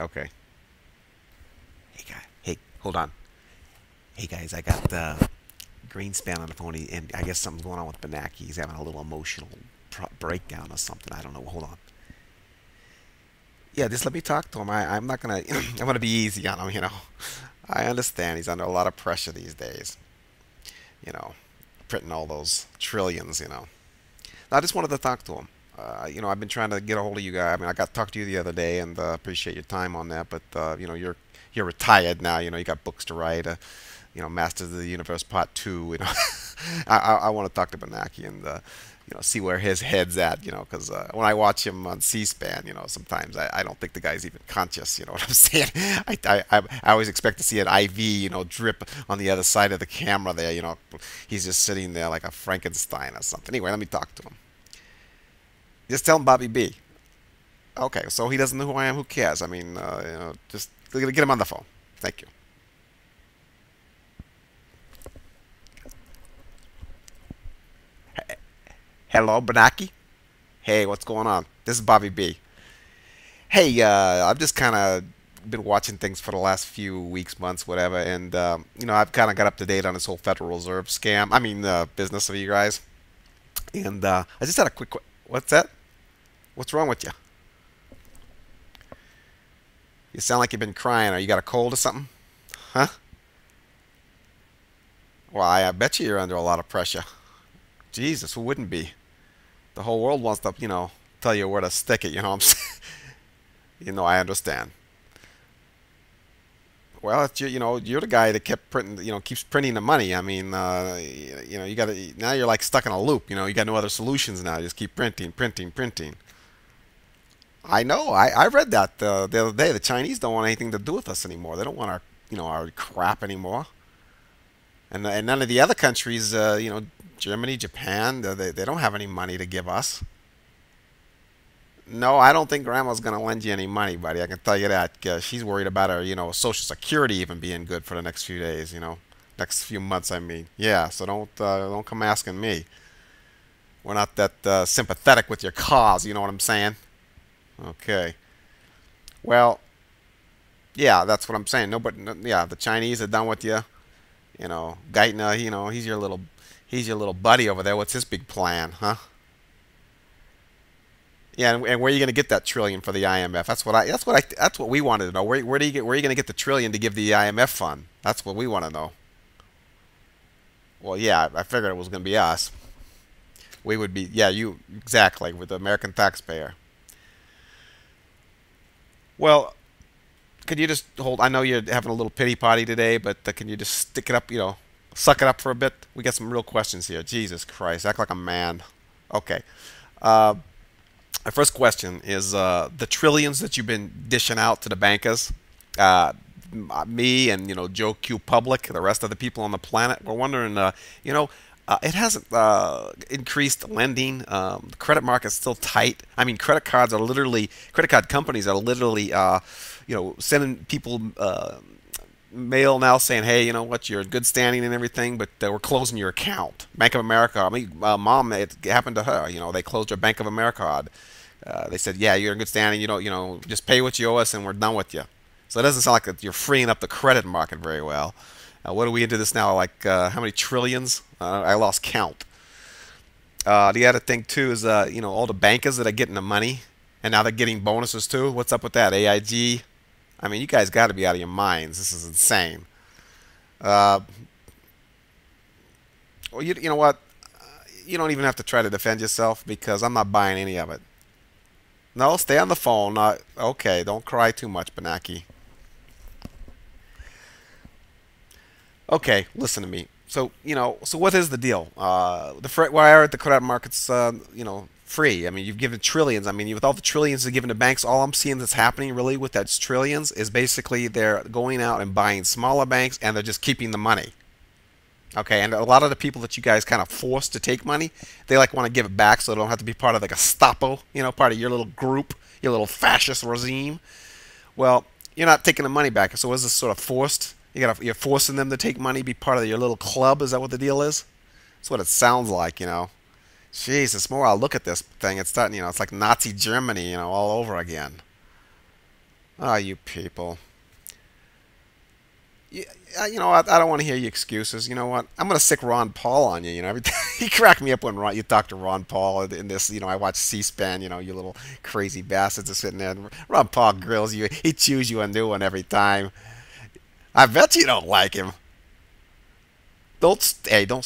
Okay. Hey guy. Hey, hold on. Hey guys, I got Greenspan on the phone, and I guess something's going on with Bernanke. He's having a little emotional breakdown or something. I don't know. Hold on. Yeah, just let me talk to him. I'm not gonna. I'm gonna be easy on him. I understand he's under a lot of pressure these days. You know, printing all those trillions. I just wanted to talk to him. I've been trying to get a hold of you guys. I mean, I got to talk to you the other day, and appreciate your time on that. But you're retired now. You got books to write. Masters of the Universe Part Two. I want to talk to Bernanke and see where his head's at. Because when I watch him on C-SPAN, sometimes I don't think the guy's even conscious. You know what I'm saying? I always expect to see an IV, drip on the other side of the camera there. He's just sitting there like a Frankenstein or something. Anyway, let me talk to him. Just tell him Bobby B. Okay, so he doesn't know who I am. Who cares? I mean, just get him on the phone. Thank you. Hello, Benaki. Hey, what's going on? This is Bobby B. Hey, I've just kind of been watching things for the last few weeks, months, whatever, and I've kind of got up to date on this whole Federal Reserve scam. I mean, business of you guys. And I just had a what's that? What's wrong with you? You sound like you've been crying. Or you got a cold or something? Huh? Well, I bet you're under a lot of pressure. Jesus, who wouldn't be? The whole world wants to, tell you where to stick it. You know what I'm saying? I understand. Well, you're the guy that kept printing, keeps printing the money. I mean, you got to now you're like stuck in a loop. You got no other solutions now. You just keep printing, printing, printing. I know. I read that the other day. The Chinese don't want anything to do with us anymore. They don't want our, our crap anymore. And none of the other countries, Germany, Japan, they don't have any money to give us. No, I don't think Grandma's going to lend you any money, buddy. I can tell you that. She's worried about her, Social Security even being good for the next few days, next few months, I mean. Yeah, so don't come asking me. We're not that sympathetic with your cause, you know what I'm saying? Okay. Well, yeah, that's what I'm saying. Nobody, no, yeah, the Chinese are done with you. Geithner, he's your little buddy over there. What's his big plan, huh? Yeah, and where are you going to get that trillion for the IMF? That's what we wanted to know. Where are you going to get the trillion to give the IMF fund? That's what we want to know. Well, yeah, I figured it was going to be us. We would be, yeah, you exactly with the American taxpayer. Well, could you just hold? I know you're having a little pity party today, but can you just stick it up? Suck it up for a bit. We got some real questions here. Jesus Christ, act like a man. Okay. Uh, My first question is the trillions that you've been dishing out to the bankers. Me and Joe Q Public, the rest of the people on the planet, we're wondering. It hasn't increased lending. The credit market's still tight. I mean, credit card companies are literally, sending people mail now saying, hey, you know what, you're in good standing and everything, but we're closing your account. Bank of America, I mean, mom, it happened to her. They closed her Bank of America card. They said, yeah, you're in good standing. Just pay what you owe us and we're done with you. So it doesn't sound like that you're freeing up the credit market very well. What are we into this now? Like how many trillions? I lost count. The other thing too is all the bankers that are getting the money and now they're getting bonuses too. What's up with that? AIG. I mean, you guys got to be out of your minds. This is insane. Uh, well, you know what? You don't even have to try to defend yourself because I'm not buying any of it. No, stay on the phone. Okay, don't cry too much, Benaki. Okay, listen to me. So what is the deal? Why are the credit markets, free? I mean, you've given trillions. I mean, with all the trillions you've given to banks, all I'm seeing that's happening really with that trillions is basically they're going out and buying smaller banks and they're just keeping the money. Okay, and a lot of the people that you guys kind of forced to take money, they like want to give it back so they don't have to be part of like a Gestapo, part of your little group, your little fascist regime. Well, you're not taking the money back. So is this sort of forced? You're forcing them to take money, be part of your little club. Is that what the deal is? That's what it sounds like. Jesus, the more I look at this thing, it's starting, it's like Nazi Germany, all over again. Ah, you people. You, you know what? I don't want to hear your excuses. You know what? I'm gonna sick Ron Paul on you. You know, every time you crack me up when you talk to Ron Paul in this. You know, I watch C-SPAN. You know, you little crazy bastards are sitting there. And Ron Paul grills you. He chews you a new one every time. I bet you don't like him. Don't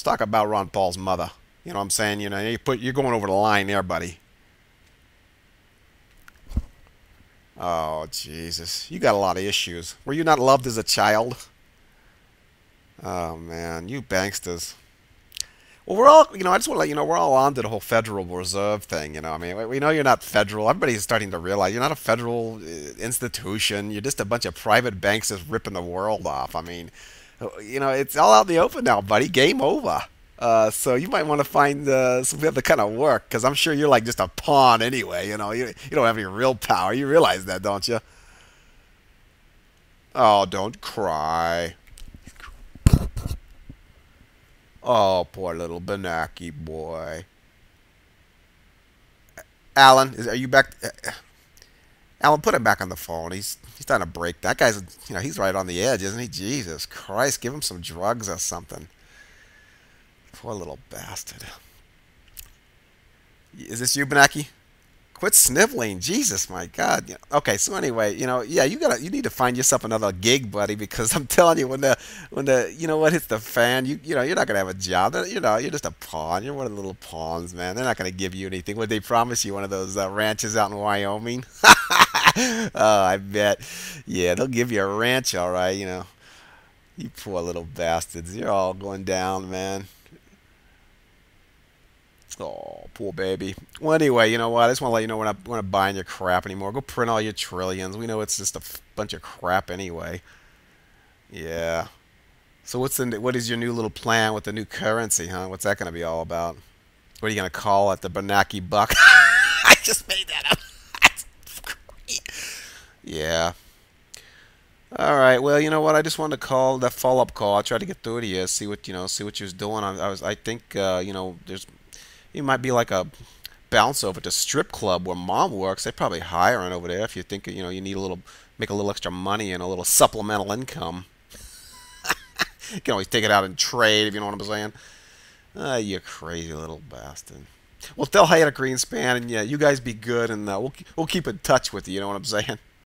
talk about Ron Paul's mother. You know what I'm saying? You know, you're going over the line there, buddy. Oh Jesus, you got a lot of issues. Were you not loved as a child? Oh man, you banksters. Well, we're all, I just want to let you know, we're all on to the whole Federal Reserve thing. I mean, we know you're not federal. Everybody's starting to realize you're not a federal institution. You're just a bunch of private banks just ripping the world off. I mean, it's all out in the open now, buddy. Game over. So you might want to find some other kind of work, because I'm sure you're like just a pawn anyway. You don't have any real power. You realize that, don't you? Oh, don't cry. Oh, poor little Bernanke boy. Alan, are you back? Alan, put him back on the phone. He's starting to break. That guy's, he's right on the edge, isn't he? Jesus Christ, give him some drugs or something. Poor little bastard. Is this you, Bernanke? Quit sniveling, Jesus, my God. Okay, so anyway, yeah, you need to find yourself another gig, buddy, because I'm telling you, when the what hits the fan, you're not gonna have a job. You're just a pawn. You're one of the little pawns, man. They're not gonna give you anything. Would they promise you one of those ranches out in Wyoming? Oh, I bet. Yeah, they'll give you a ranch, all right. You poor little bastards. You're all going down, man. Oh, poor baby. Well, anyway, you know what? I just want to let you know we're not buying your crap anymore. Go print all your trillions. We know it's just a bunch of crap anyway. Yeah. So what is your new little plan with the new currency, huh? What's that going to be all about? What are you going to call it? The Bernanke buck? I just made that up. Yeah. All right. Well, you know what? I just wanted to call that follow-up call. I tried to get through to you, see what you was doing. I think, you might be like a bounce over to strip club where mom works. They're probably hiring over there if you think you need make a little extra money and a little supplemental income. You can always take it out and trade if you know what I'm saying. You crazy little bastard. Well, tell Hey to Greenspan, and yeah, you guys be good, and we'll keep in touch with you. You know what I'm saying?